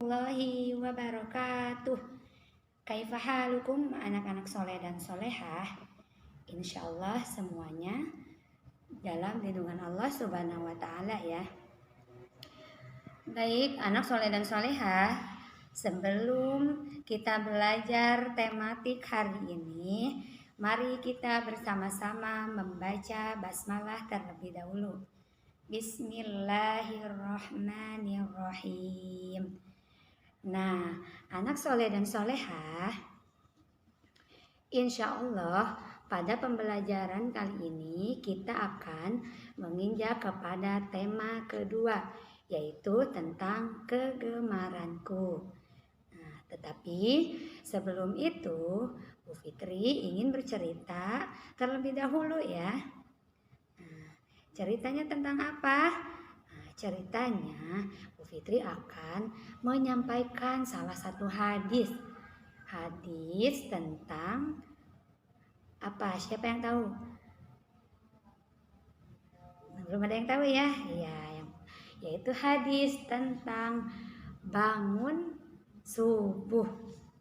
Warahmatullahi wabarakatuh. Kaifa halukum anak-anak soleh dan solehah? Insya Allah semuanya dalam lindungan Allah Subhanahu wa Ta'ala ya. Baik, anak soleh dan solehah, sebelum kita belajar tematik hari ini, mari kita bersama-sama membaca basmalah terlebih dahulu. Bismillahirrahmanirrahim. Nah, anak soleh dan solehah, insya Allah pada pembelajaran kali ini kita akan menginjak kepada tema kedua, yaitu tentang kegemaranku. Nah, tetapi sebelum itu Bu Fitri ingin bercerita terlebih dahulu ya. Nah, ceritanya tentang apa? Ceritanya Bu Fitri akan menyampaikan salah satu hadis tentang apa? Siapa yang tahu? Belum ada yang tahu ya? Iya, yaitu hadis tentang bangun subuh.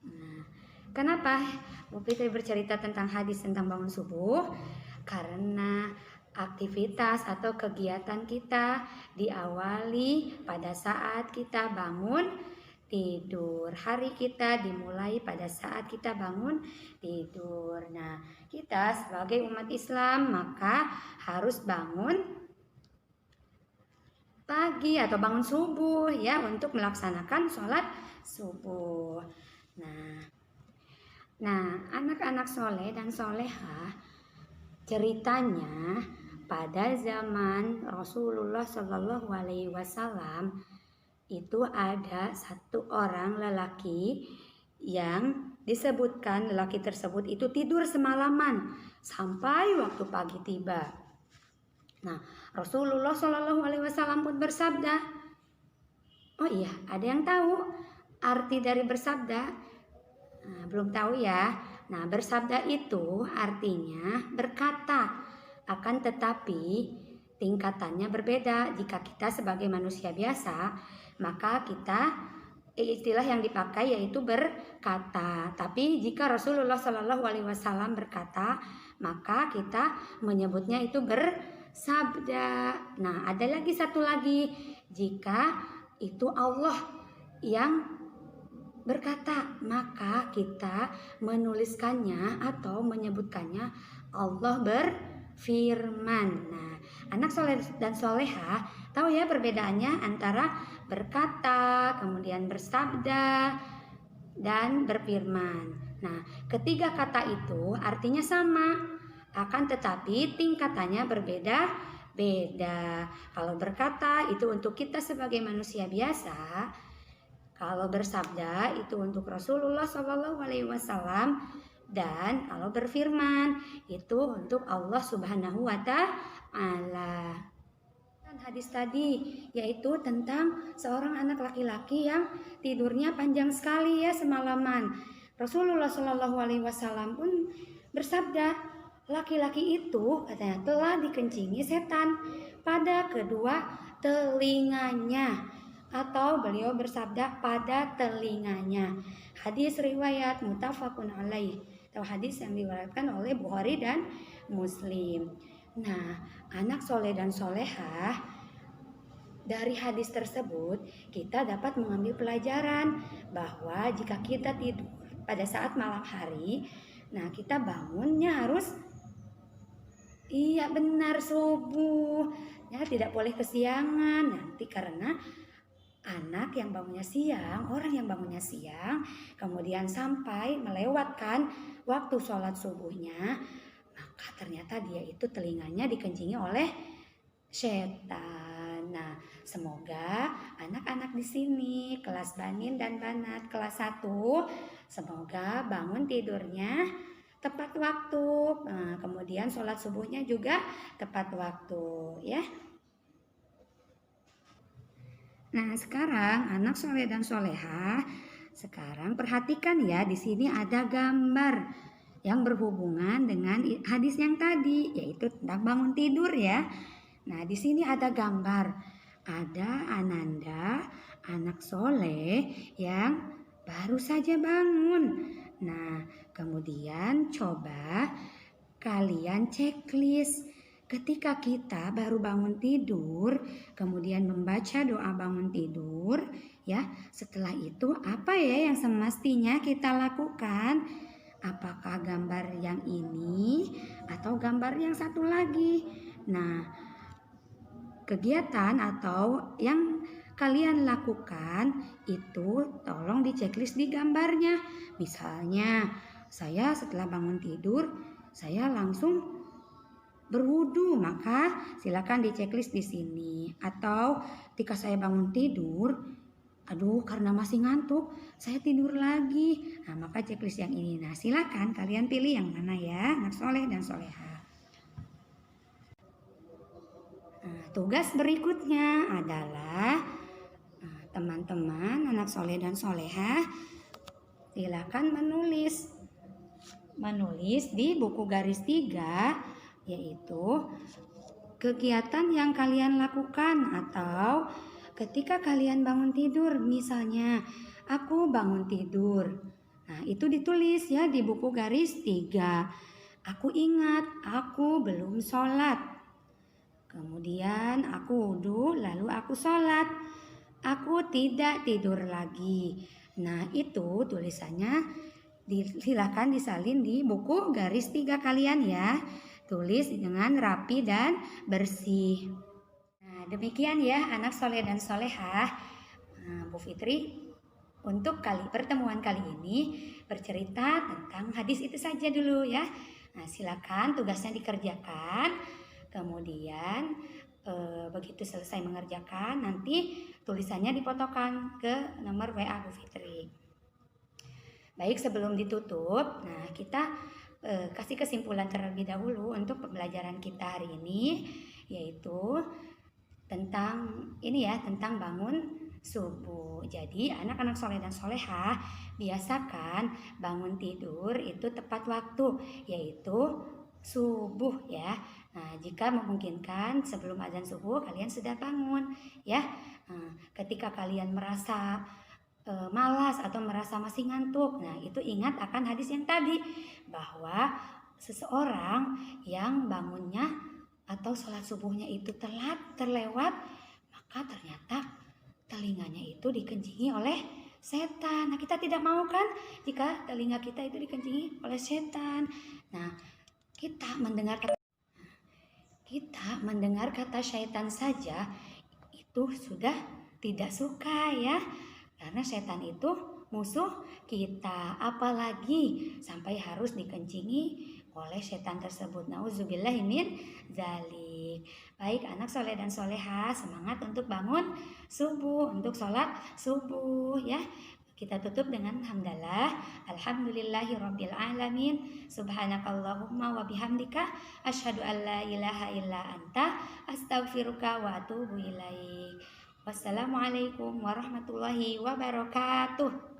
Nah, kenapa Bu Fitri bercerita tentang hadis tentang bangun subuh? Karena aktivitas atau kegiatan kita diawali pada saat kita bangun tidur. Hari kita dimulai pada saat kita bangun tidur. Nah, kita sebagai umat Islam maka harus bangun pagi atau bangun subuh ya untuk melaksanakan sholat subuh. Nah, anak-anak soleh dan solehah, ceritanya pada zaman Rasulullah Shallallahu Alaihi Wasallam itu ada satu orang lelaki yang disebutkan lelaki tersebut itu tidur semalaman sampai waktu pagi tiba. Nah, Rasulullah Shallallahu Alaihi Wasallam pun bersabda, oh iya, ada yang tahu arti dari bersabda? Nah, belum tahu ya. Nah, bersabda itu artinya berkata, akan tetapi tingkatannya berbeda. Jika kita sebagai manusia biasa, maka kita istilah yang dipakai yaitu berkata. Tapi jika Rasulullah Shallallahu Alaihi Wasallam berkata, maka kita menyebutnya itu bersabda. Nah, ada lagi satu lagi, jika itu Allah yang berkata, maka kita menuliskannya atau menyebutkannya Allah berfirman. Nah, anak soleh dan solehah tahu ya perbedaannya antara berkata, kemudian bersabda, dan berfirman. Nah, ketiga kata itu artinya sama, akan tetapi tingkatannya berbeda-beda. Kalau berkata itu untuk kita sebagai manusia biasa, kalau bersabda itu untuk Rasulullah Shallallahu Alaihi Wasallam, dan kalau berfirman itu untuk Allah Subhanahu Wa Ta'ala. Hadis tadi yaitu tentang seorang anak laki-laki yang tidurnya panjang sekali ya semalaman. Rasulullah Shallallahu Alaihi Wasallam pun bersabda, laki-laki itu katanya telah dikencingi setan pada kedua telinganya, atau beliau bersabda pada telinganya. Hadis riwayat muttafaqun alaih, atau hadis yang diriwayatkan oleh Bukhari dan Muslim. Nah, anak soleh dan solehah, dari hadis tersebut kita dapat mengambil pelajaran bahwa jika kita tidur pada saat malam hari, nah kita bangunnya harus benar subuh ya, tidak boleh kesiangan nanti, karena anak yang bangunnya siang, orang yang bangunnya siang, kemudian sampai melewatkan waktu sholat subuhnya, maka ternyata dia itu telinganya dikencingi oleh setan. Nah, semoga anak-anak di sini kelas banin dan banat kelas 1 semoga bangun tidurnya tepat waktu, kemudian sholat subuhnya juga tepat waktu ya. Nah, sekarang anak soleh dan solehah, sekarang perhatikan ya, di sini ada gambar yang berhubungan dengan hadis yang tadi, yaitu tentang bangun tidur ya. Nah, di sini ada gambar, ada Ananda, anak soleh yang baru saja bangun. Nah, kemudian coba kalian checklist. Ketika kita baru bangun tidur, kemudian membaca doa bangun tidur, ya. Setelah itu apa ya yang semestinya kita lakukan? Apakah gambar yang ini atau gambar yang satu lagi? Nah, kegiatan atau yang kalian lakukan itu tolong di checklist di gambarnya. Misalnya, saya setelah bangun tidur, saya langsung berwudu, maka silakan di checklist di sini. Atau ketika saya bangun tidur, aduh karena masih ngantuk, saya tidur lagi. Nah, maka checklist yang ini. Nah, silakan kalian pilih yang mana ya, anak soleh dan soleha. Nah, tugas berikutnya adalah teman-teman anak soleh dan soleha, silakan menulis di buku garis 3, yaitu kegiatan yang kalian lakukan atau ketika kalian bangun tidur. Misalnya, aku bangun tidur. Nah, itu ditulis ya di buku garis 3. Aku ingat, aku belum sholat. Kemudian aku wudu, lalu aku sholat. Aku tidak tidur lagi. Nah, itu tulisannya silakan disalin di buku garis 3 kalian ya. Tulis dengan rapi dan bersih. Nah, demikian ya anak soleh dan solehah. Bu Fitri untuk pertemuan kali ini bercerita tentang hadis itu saja dulu ya. Nah, silakan tugasnya dikerjakan. Kemudian begitu selesai mengerjakan, nanti tulisannya difotokan ke nomor WA Bu Fitri. Baik, sebelum ditutup, nah kita kasih kesimpulan terlebih dahulu untuk pembelajaran kita hari ini, yaitu tentang tentang bangun subuh. Jadi anak-anak soleh dan solehah biasakan bangun tidur itu tepat waktu, yaitu subuh ya. Nah, jika memungkinkan sebelum azan subuh kalian sudah bangun ya. Nah, ketika kalian merasa malas atau merasa masih ngantuk, nah itu ingat akan hadis yang tadi, bahwa seseorang yang bangunnya atau sholat subuhnya itu terlewat, maka ternyata telinganya itu dikencingi oleh setan. Nah, kita tidak mau kan jika telinga kita itu dikencingi oleh setan. Nah, kita mendengar kata syaitan saja itu sudah tidak suka ya. Karena setan itu musuh kita, apalagi sampai harus dikencingi oleh setan tersebut. Nauzubillahi min dzalik. Baik anak soleh dan soleha, semangat untuk bangun subuh, untuk sholat subuh ya. Kita tutup dengan hamdalah. Alhamdulillahirabbil alamin. Subhanakallahumma wa bihamdika asyhadu an la ilaha illa anta astaghfiruka wa atubu ilaik. Wassalamualaikum warahmatullahi wabarakatuh.